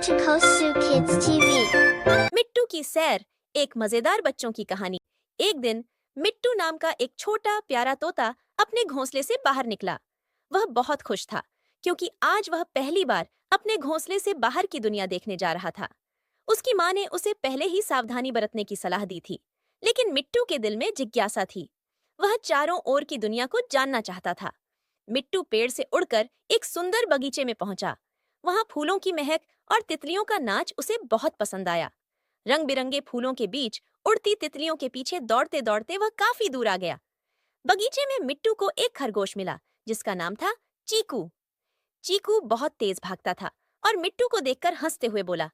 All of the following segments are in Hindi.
to Kosu Kids TV. मिट्टू की सैर, एक मजेदार बच्चों की कहानी। एक दिन मिट्टू नाम का एक छोटा प्यारा तोता अपने घोंसले से बाहर निकला। वह बहुत खुश था क्योंकि आज वह पहली बार अपने घोंसले से बाहर की दुनिया देखने जा रहा था। उसकी माँ ने उसे पहले ही सावधानी बरतने की सलाह दी थी, लेकिन मिट्टू के दिल में जिज्ञासा थी। वह चारों ओर की दुनिया को जानना चाहता था। मिट्टू पेड़ से उड़कर एक सुंदर बगीचे में पहुंचा। वहां फूलों की महक और तितलियों का नाच उसे बहुत पसंद आया। रंग बिरंगे फूलों के बीच उड़ती तितलियों के पीछे दौड़ते दौड़ते वह काफी दूर आ गया। बगीचे में मिट्टू को एक खरगोश मिला जिसका नाम था चीकू। चीकू बहुत तेज भागता था और मिट्टू को देखकर हंसते हुए बोला,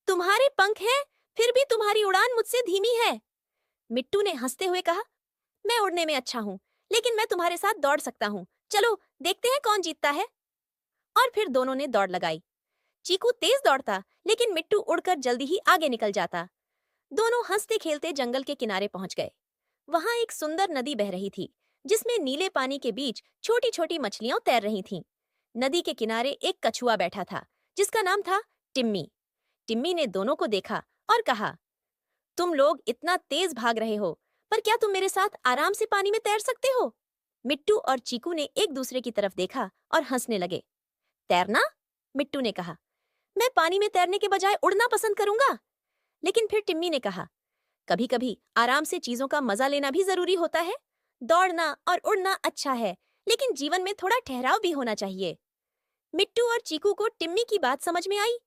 तुम्हारे पंख हैं, फिर भी तुम्हारी उड़ान मुझसे धीमी है। मिट्टू ने हंसते हुए कहा, मैं उड़ने में अच्छा हूँ, लेकिन मैं तुम्हारे साथ दौड़ सकता हूँ। चलो देखते हैं कौन जीतता है। और फिर दोनों ने दौड़ लगाई। चीकू तेज दौड़ता, लेकिन मिट्टू उड़कर जल्दी ही आगे निकल जाता। दोनों हंसते खेलते जंगल के किनारे पहुंच गए। वहां एक सुंदर नदी बह रही थी, जिसमें नीले पानी के बीच छोटी छोटी मछलियां तैर रही थीं। नदी के किनारे एक कछुआ बैठा था, जिसका नाम था टिम्मी। टिम्मी ने दोनों को देखा और कहा, तुम लोग इतना तेज भाग रहे हो, पर क्या तुम मेरे साथ आराम से पानी में तैर सकते हो? मिट्टू और चीकू ने एक दूसरे की तरफ देखा और हंसने लगे। तैरना? मिट्टू ने कहा, मैं पानी में तैरने के बजाय उड़ना पसंद करूंगा। लेकिन फिर टिम्मी ने कहा, कभी कभी आराम से चीजों का मजा लेना भी जरूरी होता है। दौड़ना और उड़ना अच्छा है, लेकिन जीवन में थोड़ा ठहराव भी होना चाहिए। मिट्टू और चीकू को टिम्मी की बात समझ में आई।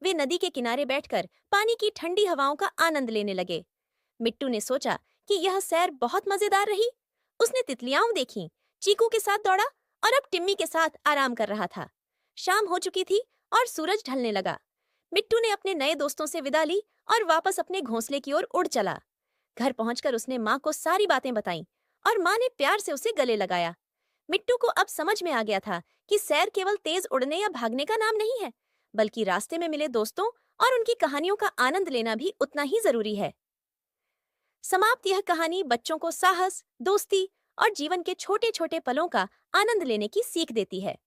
वे नदी के किनारे बैठकर पानी की ठंडी हवाओं का आनंद लेने लगे। मिट्टू ने सोचा कि यह सैर बहुत मजेदार रही। उसने तितलियां देखीं, चीकू के साथ दौड़ा और अब टिम्मी के साथ आराम कर रहा था। शाम हो चुकी थी और सूरज ढलने लगा। मिट्टू ने अपने नए दोस्तों से विदा ली और वापस अपने घोंसले की ओर उड़ चला। घर पहुंचकर उसने माँ को सारी बातें बताईं और माँ ने प्यार से उसे गले लगाया। मिट्टू को अब समझ में आ गया था कि सैर केवल तेज उड़ने या भागने का नाम नहीं है, बल्कि रास्ते में मिले दोस्तों और उनकी कहानियों का आनंद लेना भी उतना ही जरूरी है। समाप्त। यह कहानी बच्चों को साहस, दोस्ती और जीवन के छोटे छोटे पलों का आनंद लेने की सीख देती है।